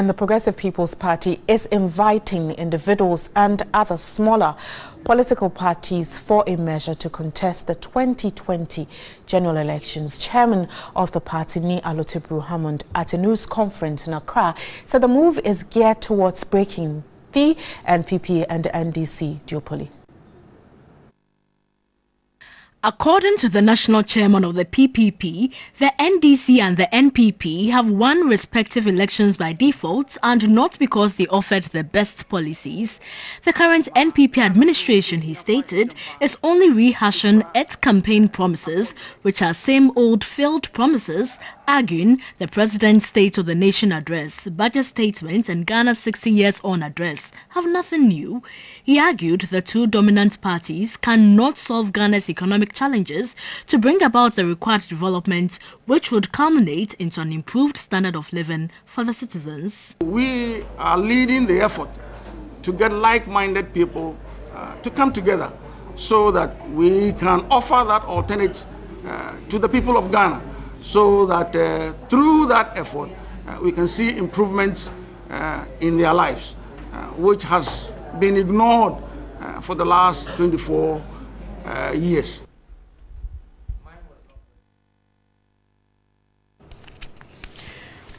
And the Progressive People's Party is inviting individuals and other smaller political parties for a measure to contest the 2020 general elections. Chairman of the party, Ni Alotebru Hammond, at a news conference in Accra, said the move is geared towards breaking the NPP and the NDC duopoly. According to the national chairman of the PPP, the NDC and the NPP have won respective elections by default and not because they offered the best policies. The current NPP administration, he stated, is only rehashing its campaign promises, which are same old failed promises, arguing the President's State of the Nation address, budget statement and Ghana's 60 years on address have nothing new. He argued the two dominant parties cannot solve Ghana's economic challenges to bring about the required development which would culminate into an improved standard of living for the citizens. We are leading the effort to get like-minded people to come together so that we can offer that alternative to the people of Ghana, so that through that effort we can see improvements in their lives, which has been ignored for the last 24 years.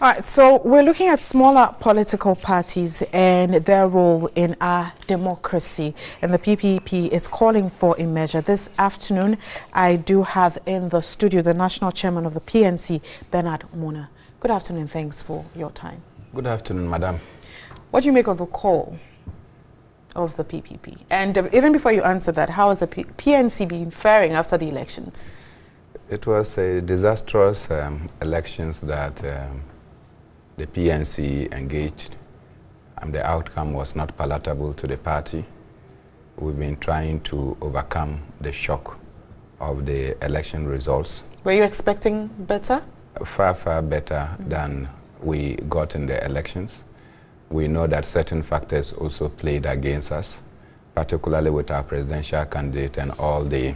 All right, so we're looking at smaller political parties and their role in our democracy. And the PPP is calling for a measure. This afternoon, I do have in the studio the national chairman of the PNC, Bernard Mona. Good afternoon. Thanks for your time. Good afternoon, madam. What do you make of the call of the PPP? And even before you answer that, how has the PNC been faring after the elections? It was a disastrous elections that the PNC engaged, and the outcome was not palatable to the party. We've been trying to overcome the shock of the election results. Were you expecting better? Far, far better than we got in the elections. We know that certain factors also played against us, particularly with our presidential candidate and all the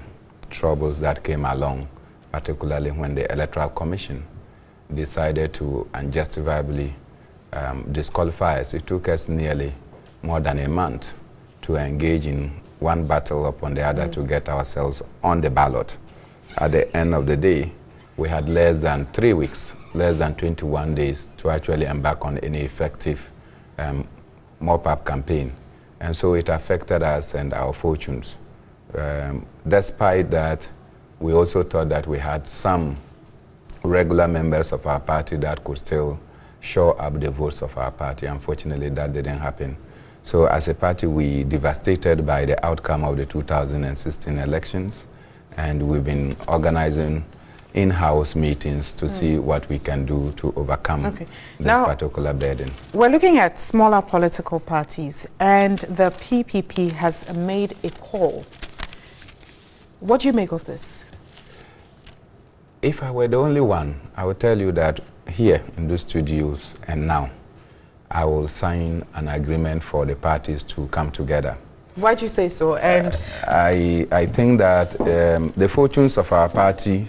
troubles that came along, particularly when the Electoral Commission decided to unjustifiably disqualify us. It took us nearly more than a month to engage in one battle upon the other to get ourselves on the ballot. At the end of the day, we had less than 3 weeks, less than 21 days to actually embark on any effective mop-up campaign. And so it affected us and our fortunes. Despite that, we also thought that we had some regular members of our party that could still show up the votes of our party. Unfortunately, that didn't happen. So as a party, we devastated by the outcome of the 2016 elections, and we've been organizing in-house meetings to see what we can do to overcome this particular burden. We're looking at smaller political parties, and the PPP has made a call. What do you make of this? If I were the only one, I would tell you that here in the studios and now, I will sign an agreement for the parties to come together. Why do you say so? And I think that the fortunes of our party,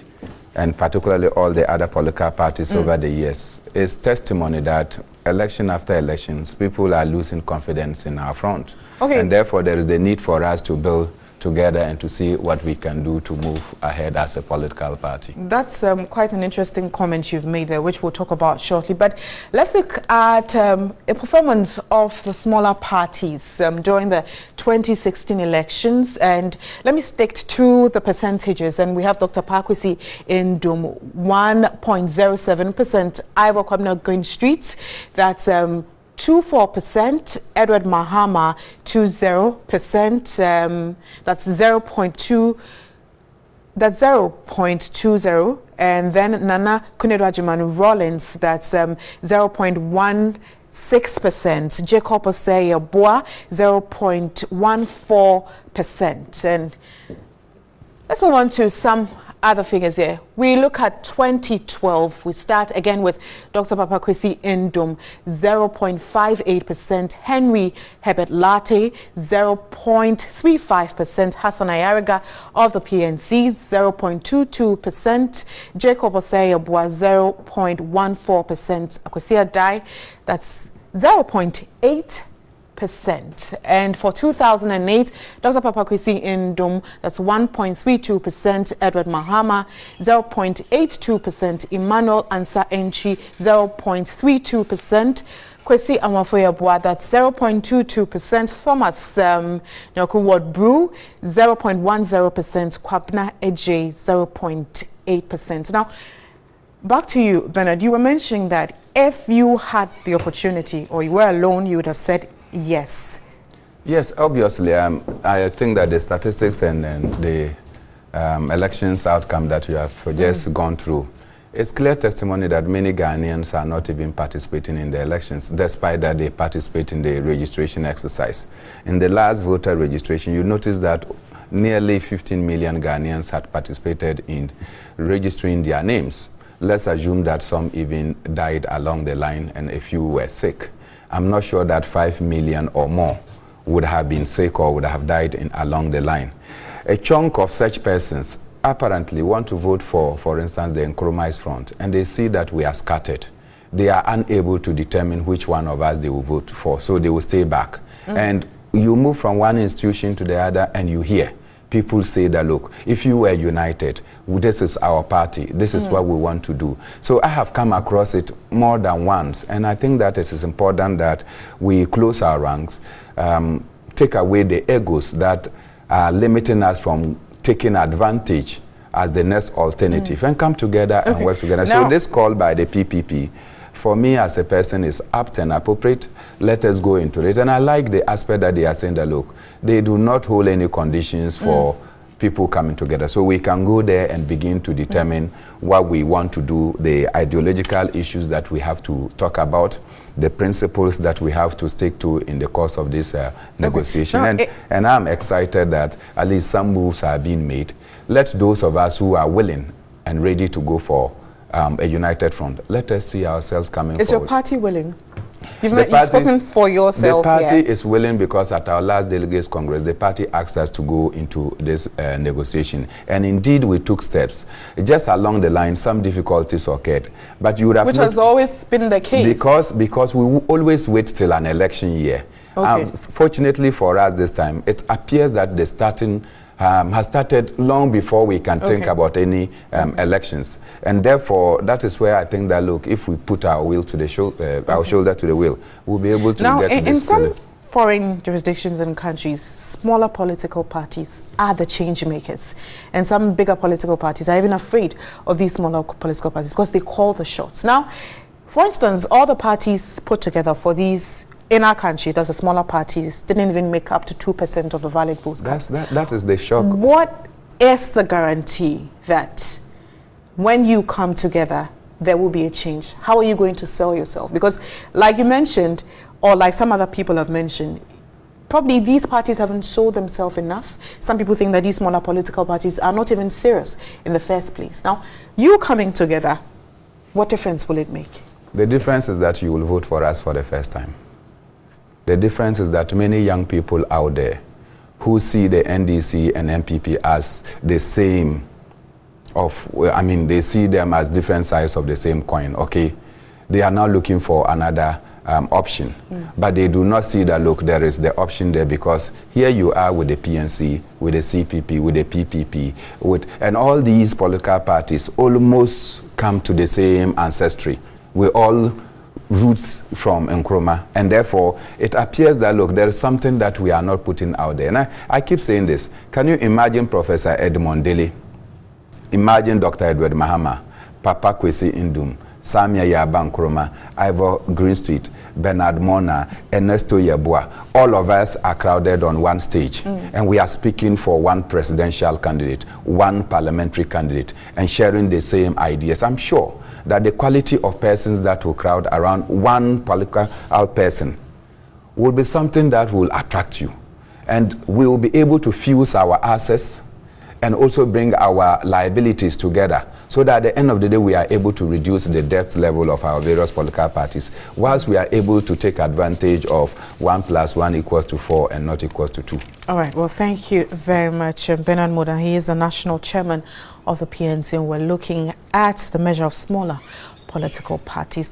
and particularly all the other political parties over the years, is testimony that election after elections, people are losing confidence in our front. And therefore, there is the need for us to build together and to see what we can do to move ahead as a political party. That's quite an interesting comment you've made there, which we'll talk about shortly. But let's look at a performance of the smaller parties during the 2016 elections. And let me stick to the percentages. And we have Dr. Pakwesi in Dum, 1.07%. Ivor Kwabena Green Streets, that's 24%, Edward Mahama 20%, that's 0.20, and then Nana Kunedrajimanu Rollins, that's 0.16%, Jacob Osei Boa 0.14%. And let's move on to some other figures here. We look at 2012. We start again with Dr. Pakwesi Indum, 0.58%. Henry Herbert Latte, 0.35%. Hassan Ayariga of the PNC, 0.22%. Jacob Osei Boa, 0.14%. Akosia Dai, that's 0.8%. And for 2008, Dr. Papa Kwesi Ndum, that's 1.32%. Edward Mahama, 0.82%. Emmanuel Ansa Enchi, 0.32%. Kwesi Amafoyabwa, that's 0.22%. Thomas Nyokuward Brew, 0.10%. Kwabna Eje, 0.8%. Now, back to you, Bernard. You were mentioning that if you had the opportunity or you were alone, you would have said yes. Yes, obviously. I think that the statistics and the elections outcome that you have just gone through, it's clear testimony that many Ghanaians are not even participating in the elections, despite that they participate in the registration exercise. In the last voter registration, you notice that nearly 15 million Ghanaians had participated in registering their names. Let's assume that some even died along the line and a few were sick. I'm not sure that 5 million or more would have been sick or would have died along the line. A chunk of such persons apparently want to vote for instance, the Nkrumah's Front, and they see that we are scattered. They are unable to determine which one of us they will vote for, so they will stay back. And you move from one institution to the other and you hear people say that, look, if you were united, this is our party, this is what we want to do. So I have come across it more than once, and I think that it is important that we close our ranks, take away the egos that are limiting us from taking advantage as the next alternative, and come together and work together. Now, so this call by the PPP, for me as a person, is apt and appropriate. Let us go into it. And I like the aspect that they are saying that, look, they do not hold any conditions for people coming together. So we can go there and begin to determine what we want to do, the ideological issues that we have to talk about, the principles that we have to stick to in the course of this negotiation. Now, and I'm excited that at least some moves are being made. Let those of us who are willing and ready to go for a united front, let us see ourselves coming forward. Is your party willing? You've spoken for yourself. The party is willing because at our last delegates congress, the party asked us to go into this negotiation. And indeed, we took steps. Just along the line, some difficulties occurred. But you would have... Which has always been the case. Because we always wait till an election year. Okay. Fortunately for us this time, it appears that the starting has started long before we can think about any elections. And therefore, that is where I think that, look, if we put our will to the shoulder, our shoulder to the wheel, we'll be able to get to this. In some foreign jurisdictions and countries, smaller political parties are the change makers. And some bigger political parties are even afraid of these smaller political parties because they call the shots. Now, for instance, all the parties put together for these in our country, the smaller parties didn't even make up to 2% of the valid votes. That is the shock. What is the guarantee that when you come together, there will be a change? How are you going to sell yourself? Because like you mentioned, or like some other people have mentioned, probably these parties haven't sold themselves enough. Some people think that these smaller political parties are not even serious in the first place. Now, you coming together, what difference will it make? The difference is that you will vote for us for the first time. The difference is that many young people out there who see the NDC and MPP as the same they see them as different sides of the same coin, okay? They are now looking for another option. But they do not see that, look, there is the option there, because here you are with the PNC, with the CPP, with the PPP, and all these political parties almost come to the same ancestry. We all roots from Nkrumah, and therefore it appears that, look, there is something that we are not putting out there. And I keep saying this. Can you imagine Professor Edmond Dele? Imagine Dr. Edward Mahama, Papa Kwesi Ndum, Samia Yaba Nkrumah, Ivor Greenstreet, Bernard Mona, Ernesto Yeboah. All of us are crowded on one stage, and we are speaking for one presidential candidate, one parliamentary candidate, and sharing the same ideas. I'm sure that the quality of persons that will crowd around one political person will be something that will attract you. And we will be able to fuse our assets and also bring our liabilities together, so that at the end of the day, we are able to reduce the debt level of our various political parties, whilst we are able to take advantage of 1 + 1 = 4 and not equals to 2. All right. Well, thank you very much, Bernard Moda. He is the national chairman of the PNC, and we're looking at the measure of smaller political parties.